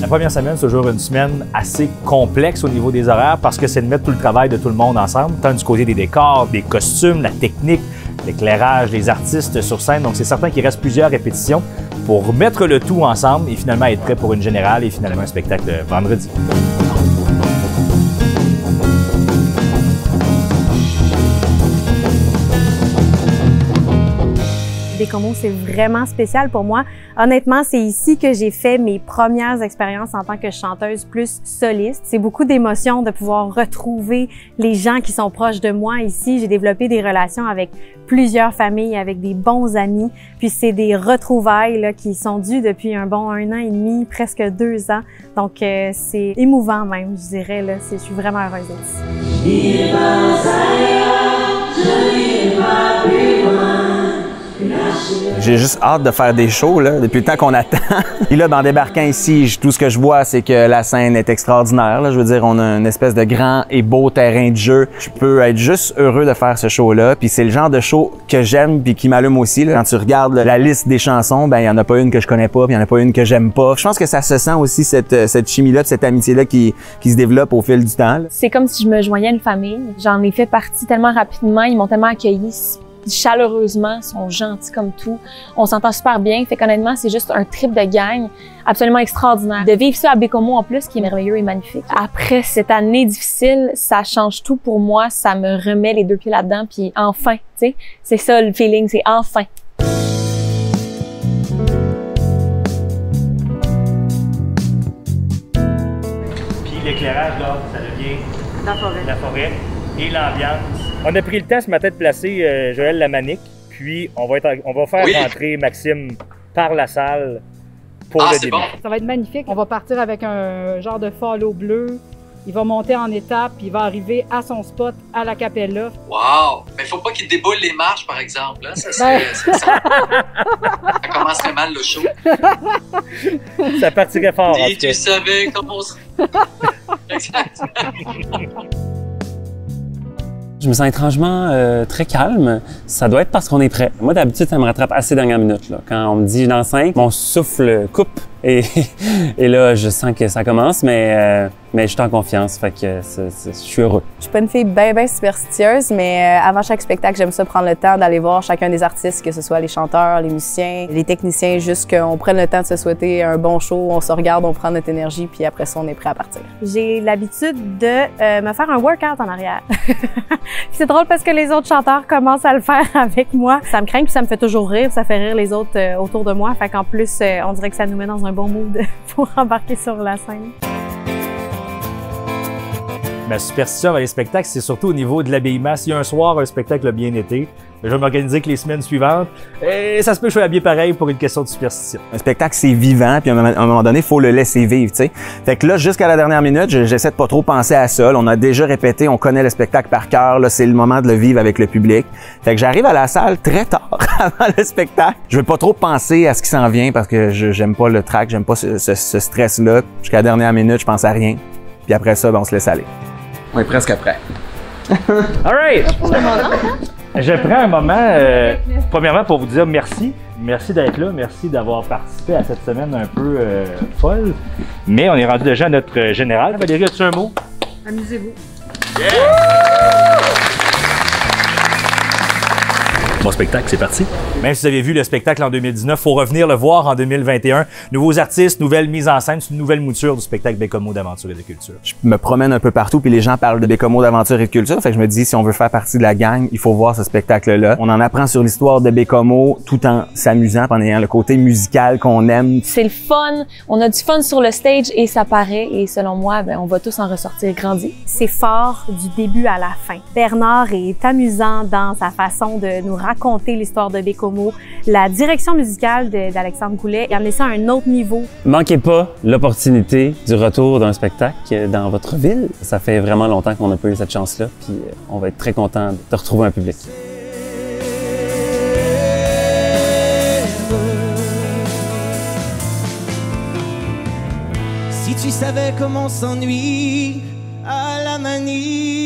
La première semaine, c'est toujours une semaine assez complexe au niveau des horaires parce que c'est de mettre tout le travail de tout le monde ensemble, tant du côté des décors, des costumes, la technique, l'éclairage, les artistes sur scène. Donc, c'est certain qu'il reste plusieurs répétitions pour mettre le tout ensemble et finalement être prêt pour une générale et finalement un spectacle vendredi. Bécomo, c'est vraiment spécial pour moi. Honnêtement, c'est ici que j'ai fait mes premières expériences en tant que chanteuse plus soliste. C'est beaucoup d'émotions de pouvoir retrouver les gens qui sont proches de moi ici. J'ai développé des relations avec plusieurs familles, avec des bons amis. Puis c'est des retrouvailles là, qui sont dues depuis un bon 1 an et demi, presque 2 ans. Donc c'est émouvant même, je dirais. Là. Je suis vraiment heureuse d'être ici. J'ai juste hâte de faire des shows là, depuis le temps qu'on attend. Et là, en débarquant ici, tout ce que je vois, c'est que la scène est extraordinaire. Là. Je veux dire, on a une espèce de grand et beau terrain de jeu. Je peux être juste heureux de faire ce show-là. Puis c'est le genre de show que j'aime puis qui m'allume aussi. Là. Quand tu regardes la liste des chansons, ben il y en a pas une que je connais pas, puis il y en a pas une que j'aime pas. Je pense que ça se sent aussi cette chimie-là, cette amitié-là qui se développe au fil du temps. C'est comme si je me joignais à une famille. J'en ai fait partie tellement rapidement. Ils m'ont tellement accueilli chaleureusement, sont gentils comme tout. On s'entend super bien. Fait qu'honnêtement, c'est juste un trip de gang absolument extraordinaire. De vivre ça à Bécomo en plus, qui est merveilleux et magnifique. Après cette année difficile, ça change tout pour moi. Ça me remet les 2 pieds là-dedans. Puis enfin, tu sais, c'est ça le feeling, c'est enfin. Puis l'éclairage, là, ça devient la forêt et l'ambiance. On a pris le temps ce matin de placer Joël Lamanique, puis on va faire rentrer Maxime par la salle pour le début. Bon. Ça va être magnifique. On va partir avec un genre de follow bleu. Il va monter en étape, puis il va arriver à son spot à la Capella. Wow! Mais faut pas qu'il déboule les marches, par exemple. Hein? Ça commencerait mal le show. Ça partirait fort. Et tu savais comment on se... Exactement. Je me sens étrangement très calme. Ça doit être parce qu'on est prêt. Moi, d'habitude, ça me rattrape assez dernière minute. Là. Quand on me dit dans 5, mon souffle coupe et là, je sens que ça commence, mais je suis en confiance. Fait que je suis heureux. Je suis pas une fille bien superstitieuse, mais avant chaque spectacle, j'aime ça prendre le temps d'aller voir chacun des artistes, que ce soit les chanteurs, les musiciens, les techniciens, juste qu'on prenne le temps de se souhaiter un bon show, on se regarde, on prend notre énergie, puis après ça, on est prêt à partir. J'ai l'habitude de me faire un workout en arrière. C'est drôle parce que les autres chanteurs commencent à le faire avec moi. Ça me craint puis ça me fait toujours rire, ça fait rire les autres autour de moi. Fait qu'en plus, on dirait que ça nous met dans un bon mood pour embarquer sur la scène. Ma superstition avec les spectacles, c'est surtout au niveau de l'habillement. S'il y a un soir, un spectacle a bien été, je vais m'organiser que les semaines suivantes. Et ça se peut que je sois habillé pareil pour une question de superstition. Un spectacle, c'est vivant, puis à un moment donné, il faut le laisser vivre, tu sais. Fait que là, jusqu'à la dernière minute, j'essaie de pas trop penser à ça. Là, on a déjà répété, on connaît le spectacle par cœur. Là, c'est le moment de le vivre avec le public. Fait que j'arrive à la salle très tard avant le spectacle. Je veux pas trop penser à ce qui s'en vient parce que j'aime pas le track, j'aime pas ce stress-là. Jusqu'à la dernière minute, je pense à rien. Puis après ça, ben, on se laisse aller. On est presque prêt. All right! Je prends un moment, premièrement, pour vous dire merci. Merci d'être là. Merci d'avoir participé à cette semaine un peu folle. Mais on est rendu déjà à notre général. Valérie, as-tu un mot? Amusez-vous. Yeah! Mon spectacle, c'est parti. Même si vous avez vu le spectacle en 2019, il faut revenir le voir en 2021. Nouveaux artistes, nouvelles mises en scène, c'est une nouvelle mouture du spectacle Bécomo d'aventure et de culture. Je me promène un peu partout, puis les gens parlent de Bécomo d'aventure et de culture. Fait que je me dis, si on veut faire partie de la gang, il faut voir ce spectacle-là. On en apprend sur l'histoire de Bécomo tout en s'amusant, en ayant le côté musical qu'on aime. C'est le fun. On a du fun sur le stage et ça paraît. Et selon moi, ben, on va tous en ressortir grandis. C'est fort du début à la fin. Bernard est amusant dans sa façon de nous raconter l'histoire de Bécomo. La direction musicale d'Alexandre Goulet a amené ça à un autre niveau. Manquez pas l'opportunité du retour d'un spectacle dans votre ville. Ça fait vraiment longtemps qu'on n'a pas eu cette chance-là, puis on va être très content de retrouver un public. Si tu savais comment on s'ennuie à la manie.